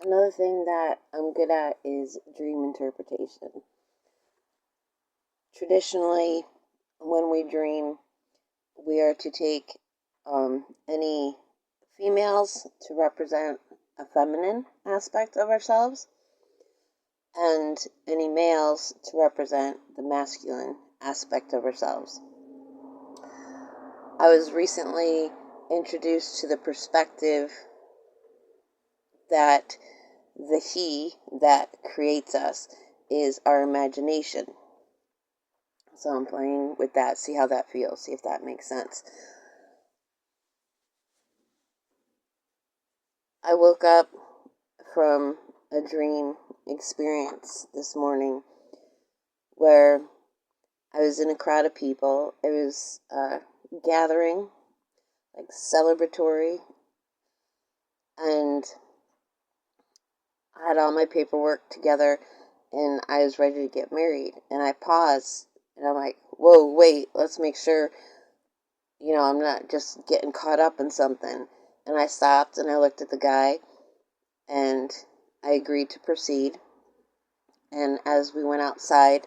Another thing that I'm good at is dream interpretation. Traditionally, when we dream, we are to take any females to represent a feminine aspect of ourselves, and any males to represent the masculine aspect of ourselves. I was recently introduced to the perspective that the he that creates us is our imagination. So I'm playing with that, see how that feels, see if that makes sense. I woke up from a dream experience this morning where I was in a crowd of people. It was a gathering, like celebratory, and I had all my paperwork together and I was ready to get married. And I paused and I'm like, whoa, wait, let's make sure, I'm not just getting caught up in something. And I stopped and I looked at the guy and I agreed to proceed. And as we went outside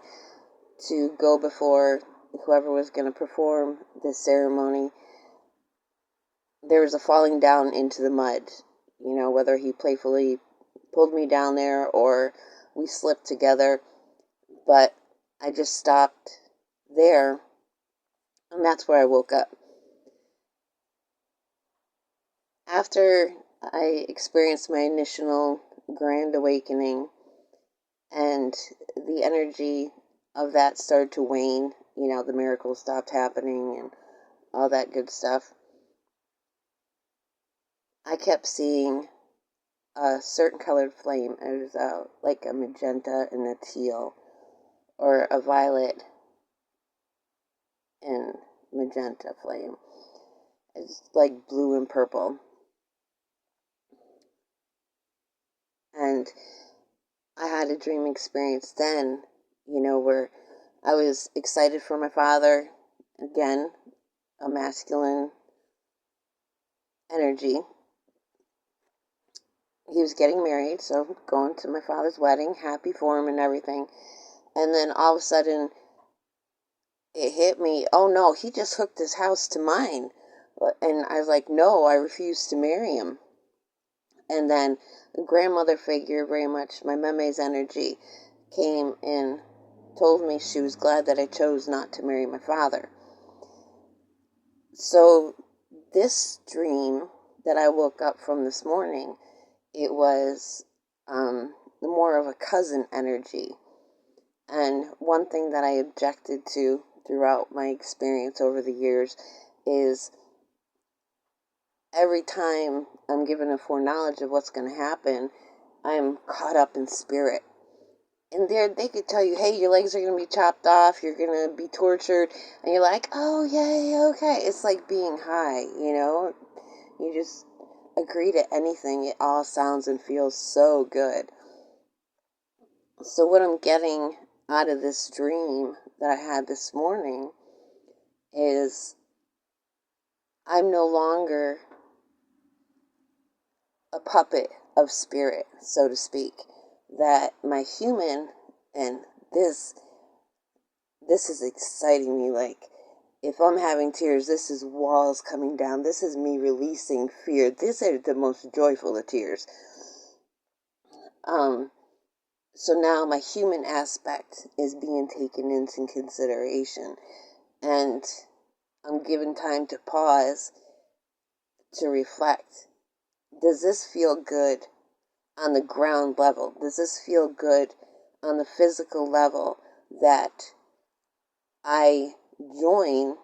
to go before whoever was going to perform this ceremony, there was a falling down into the mud. Whether he playfully pulled me down there or we slipped together. But I just stopped there, and that's where I woke up. After I experienced my initial grand awakening and the energy of that started to wane, the miracles stopped happening and all that good stuff, I kept seeing a certain colored flame. It was like a magenta and a teal, or a violet and magenta flame. It's like blue and purple. And I had a dream experience then, where I was excited for my father. Again, a masculine energy. He was getting married, so going to my father's wedding, happy for him and everything. And then all of a sudden, it hit me, oh no, he just hooked his house to mine. And I was like, no, I refuse to marry him. And then the grandmother figure, very much my meme's energy, came and told me she was glad that I chose not to marry my father. So this dream that I woke up from this morning, it was more of a cousin energy. And one thing that I objected to throughout my experience over the years is every time I'm given a foreknowledge of what's going to happen, I'm caught up in spirit. And they could tell you, hey, your legs are going to be chopped off, you're going to be tortured, and you're like, oh, yay, okay. It's like being high, You just agree to anything. It all sounds and feels so good. So what I'm getting out of this dream that I had this morning is I'm no longer a puppet of spirit, so to speak. That my human, and this is exciting me. Like, if I'm having tears, this is walls coming down. This is me releasing fear. This is the most joyful of tears. So now my human aspect is being taken into consideration. And I'm given time to pause, to reflect. Does this feel good on the ground level? Does this feel good on the physical level that I join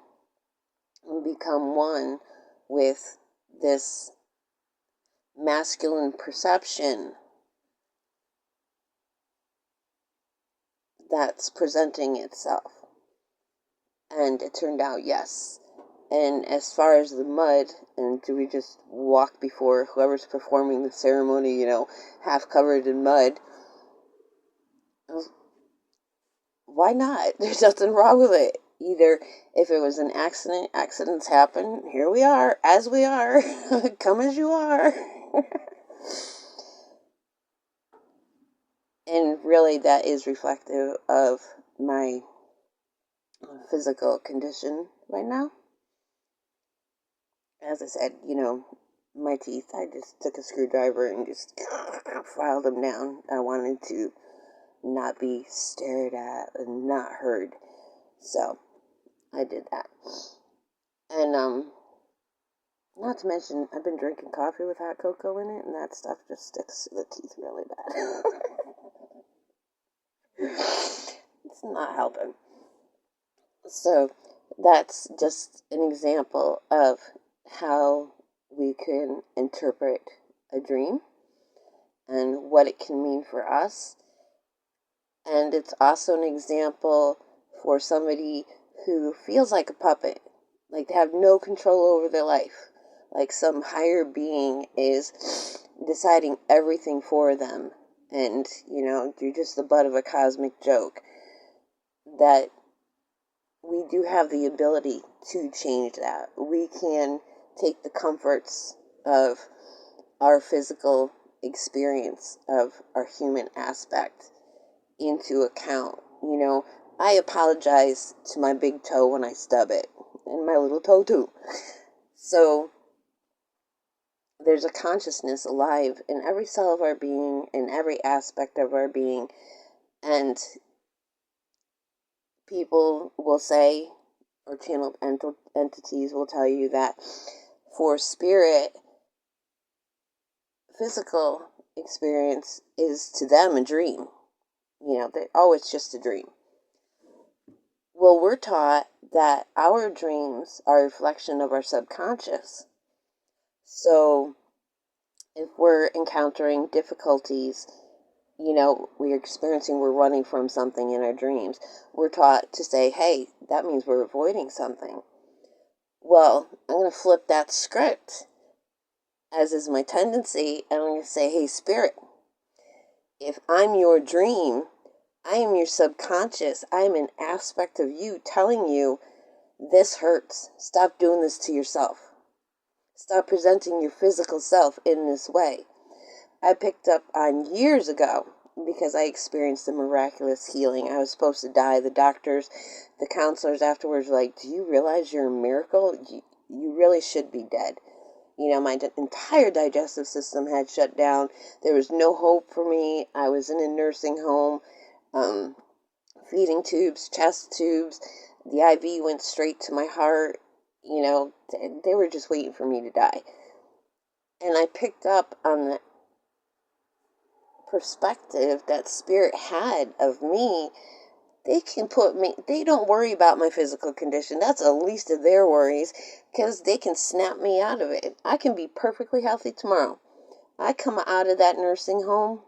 and become one with this masculine perception that's presenting itself? And it turned out yes. And as far as the mud, and do we just walk before whoever's performing the ceremony, half covered in mud? Why not? There's nothing wrong with it. Either if it was an accident, accidents happen. Here we are, as we are. Come as you are. really that is reflective of my physical condition right now. As I said, my teeth, I just took a screwdriver and just filed them down. I wanted to not be stared at and not heard. So I did that. And not to mention, I've been drinking coffee with hot cocoa in it, and that stuff just sticks to the teeth really bad. It's not helping. So that's just an example of how we can interpret a dream and what it can mean for us. And it's also an example for somebody who feels like a puppet, like they have no control over their life, like some higher being is deciding everything for them, and you're just the butt of a cosmic joke. That we do have the ability to change that. We can take the comforts of our physical experience, of our human aspect, into account. I apologize to my big toe when I stub it, and my little toe too. So there's a consciousness alive in every cell of our being, in every aspect of our being, and people will say, or channeled entities will tell you that for spirit, physical experience is to them a dream. It's just a dream. Well, we're taught that our dreams are a reflection of our subconscious. So if we're encountering difficulties, we're running from something in our dreams, we're taught to say, hey, that means we're avoiding something. Well, I'm going to flip that script, as is my tendency, and I'm going to say, hey, spirit, if I'm your dream, I am your subconscious. I am an aspect of you telling you this hurts. Stop doing this to yourself. Stop presenting your physical self in this way. I picked up on years ago because I experienced a miraculous healing. I was supposed to die. The doctors, the counselors afterwards were like, do you realize you're a miracle? You really should be dead. My entire digestive system had shut down. There was no hope for me. I was in a nursing home. Feeding tubes, chest tubes, the IV went straight to my heart. They were just waiting for me to die. And I picked up on the perspective that spirit had of me. They don't worry about my physical condition. That's the least of their worries, because they can snap me out of it. I can be perfectly healthy tomorrow. I come out of that nursing home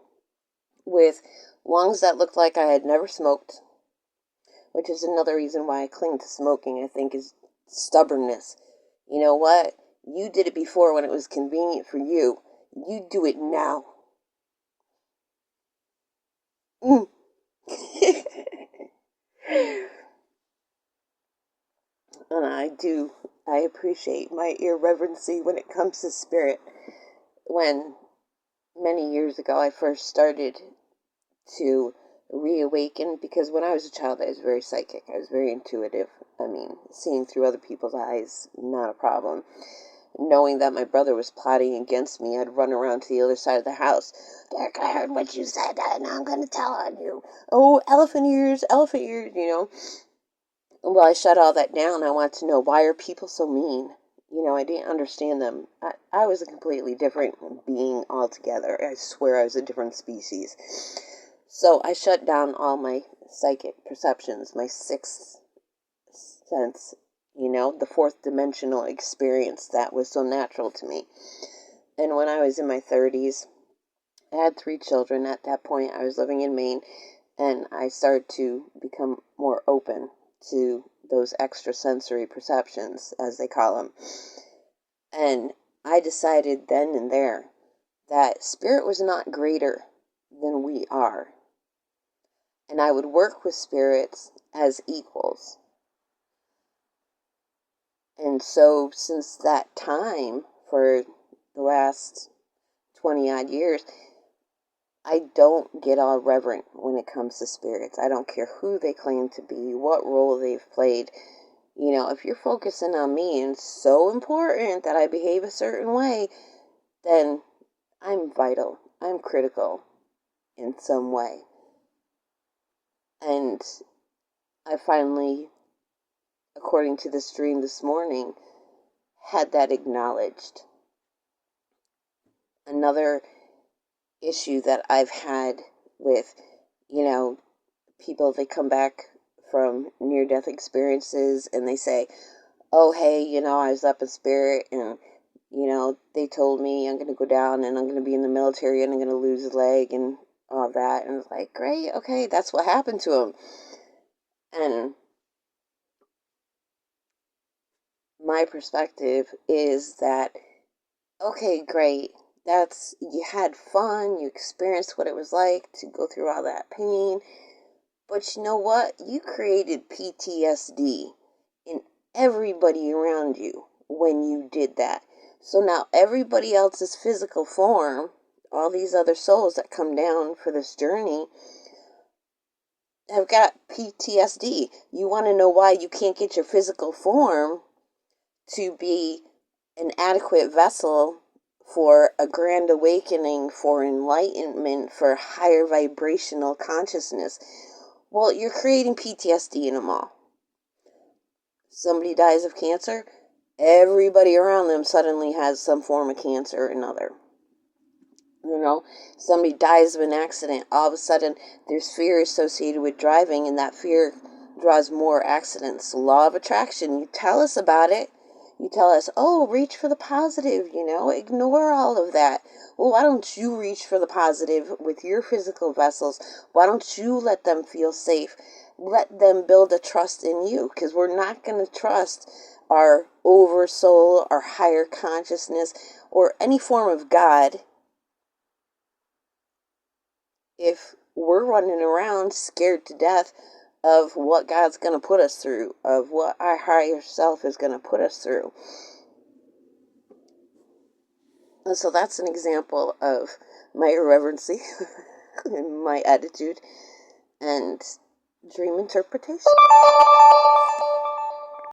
with lungs that looked like I had never smoked, which is another reason why I cling to smoking, I think, is stubbornness. You know what? You did it before when it was convenient for you. You do it now. And I appreciate my irreverency when it comes to spirit. When many years ago I first started to reawaken, because when I was a child I was very psychic, I was very intuitive. Seeing through other people's eyes, not a problem. Knowing that my brother was plotting against me, I'd run around to the other side of the house. Derek, I heard what you said, and I'm going to tell on you. Oh, elephant ears, Well, I shut all that down. I wanted to know, why are people so mean? I didn't understand them. I was a completely different being altogether. I swear I was a different species. So I shut down all my psychic perceptions, my sixth sense, the fourth dimensional experience that was so natural to me. And when I was in my 30s, I had 3 children. At that point, I was living in Maine, and I started to become more open to those extrasensory perceptions, as they call them. And I decided then and there that spirit was not greater than we are. And I would work with spirits as equals. And so since that time, for the last 20 odd years, I don't get all reverent when it comes to spirits. I don't care who they claim to be, what role they've played. You know, if you're focusing on me and it's so important that I behave a certain way, then I'm vital. I'm critical in some way. And I finally, according to this dream this morning, had that acknowledged. Another issue that I've had with, you know, people, they come back from near-death experiences and they say, oh, hey, you know, I was up in spirit and, you know, they told me I'm going to go down and I'm going to be in the military and I'm going to lose a leg and all that. And it's like, great, okay, that's what happened to him. And my perspective is that, okay, great, that's, you had fun, you experienced what it was like to go through all that pain, but you know what? You created PTSD in everybody around you when you did that. So now everybody else's physical form, all these other souls that come down for this journey, have got PTSD. You want to know why you can't get your physical form to be an adequate vessel for a grand awakening, for enlightenment, for higher vibrational consciousness. Well, you're creating PTSD in them all. Somebody dies of cancer, everybody around them suddenly has some form of cancer or another. You know, somebody dies of an accident, all of a sudden there's fear associated with driving, and that fear draws more accidents. Law of attraction, you tell us about it. You tell us, oh, reach for the positive, you know, ignore all of that. Well, why don't you reach for the positive with your physical vessels? Why don't you let them feel safe? Let them build a trust in you, because we're not going to trust our oversoul, our higher consciousness, or any form of God if we're running around scared to death of what God's going to put us through, of what our higher self is going to put us through. And so that's an example of my irreverency and my attitude and dream interpretation.